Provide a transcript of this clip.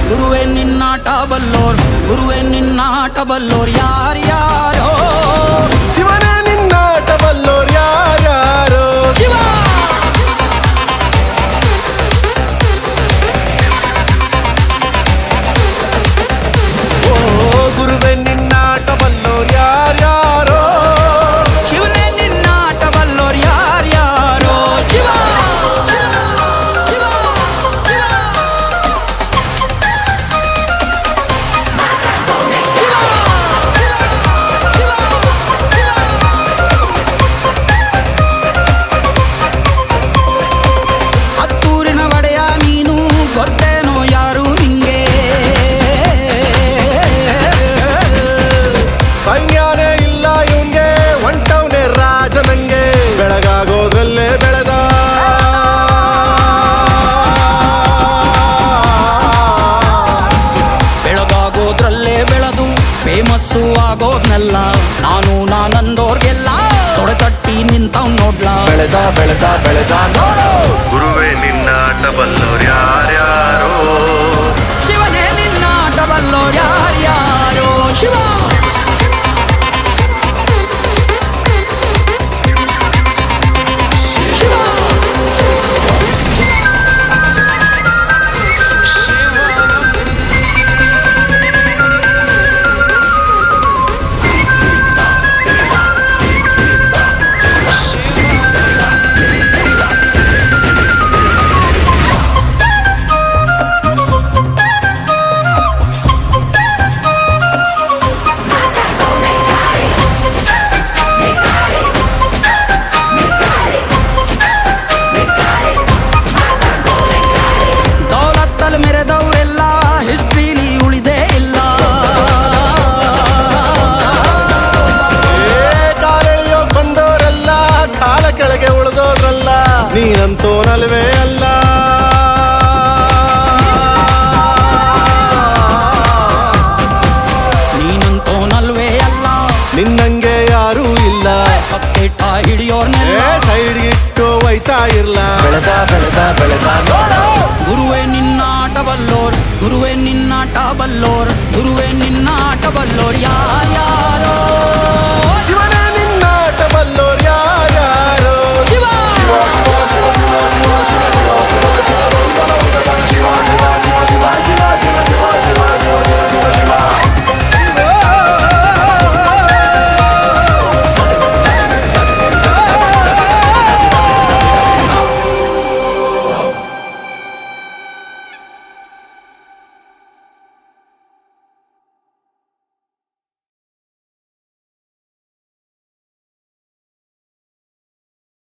ಗುರುವೇ ನಿನ್ನಾಟ ಬಲ್ಲೋರ್ ಗುರುವೇ ನಿನ್ನಾಟ ಬಲ್ಲೋರ್ ಯಾರ್ಯಾರೋ ಶಿವನೇ ನಿನ್ನಾಟ ಬಲ್ಲೋರ್ ಯಾರ್ಯಾರೋ ಶಿವ ಓ ಗುರುವೇ ನಿನ್ನಾಟ ಬಲ್ಲೋರ್ ಯಾರ್ಯಾರೋ ಶಿವನೇ ನಿನ್ನಾಟ ಬಲ್ಲೋರ್ ಯಾರ್ಯಾರೋ ಶಿವ ಸೈನ್ಯಾನೇ ಇಲ್ಲ ಇವಂಗೆ ಒಂಟವನೇ ರಾಜ ನಂಗೆ ಬೆಳಗಾಗೋದ್ರಲ್ಲೇ ಬೆಳೆದ ಬೆಳಗಾಗೋದ್ರಲ್ಲೇ ಬೆಳೆದು ಫೇಮಸ್ಸು ಆಗೋದ್ನೆಲ್ಲ ನಾನಂದೋರ್ಗೆಲ್ಲ ತೊಡೆತಟ್ಟಿ ನಿಂತವ್ ನೋಡ್ಲಾ ಬೆಳೆದ ಬೆಳೆದ ಬೆಳೆದ ನೋಡು ಗುರುವೇ ನಿನ್ನಾಟ ಬಲ್ಲೋರ್ ಯಾರ್ಯಾರೋ ಶಿವನೇ ನಿನ್ನಾಟ ಬಲ್ಲೋರ್ ಯಾರ್ಯಾರೋ ಶಿವ ಮೆರೆದವರೆಲ್ಲ ಹಿಸ್ಟ್ರಿಲಿ ಉಳಿದೇ ಇಲ್ಲ ಕಾಲೆಳೆಯೋಗ್ ಬಂದವರೆಲ್ಲ ಕಾಲ ಕೆಳಗೆ ಉಳಿದೋದ್ರಲ್ಲ ನೀನಂತೋನಲ್ವೇ ಅಲ್ಲ ನೀನಂತೋನಲ್ವೇ ಅಲ್ಲ ನಿನ್ನಂಗೆ ಯಾರೂ ಇಲ್ಲ ಪಕ್ಕೇಟ ಹಿಡಿಯೋರ್ನೆಲ್ಲ ಸೈಡ್ ಇಟ್ಟು ಒಯ್ತಾ ಇರ್ಲ ಬೆಳೆದ ಬೆಳೆದ ಬೆಳೆದ ನೋಡು ಗುರುವೇ ನಿನ್ನಾಟ ಬಲ್ಲೋರ್ ಗುರುವೇ ನಿನ್ನಾಟ ಬಲ್ಲೋರ್ ಗುರುವೇ ನಿನ್ನ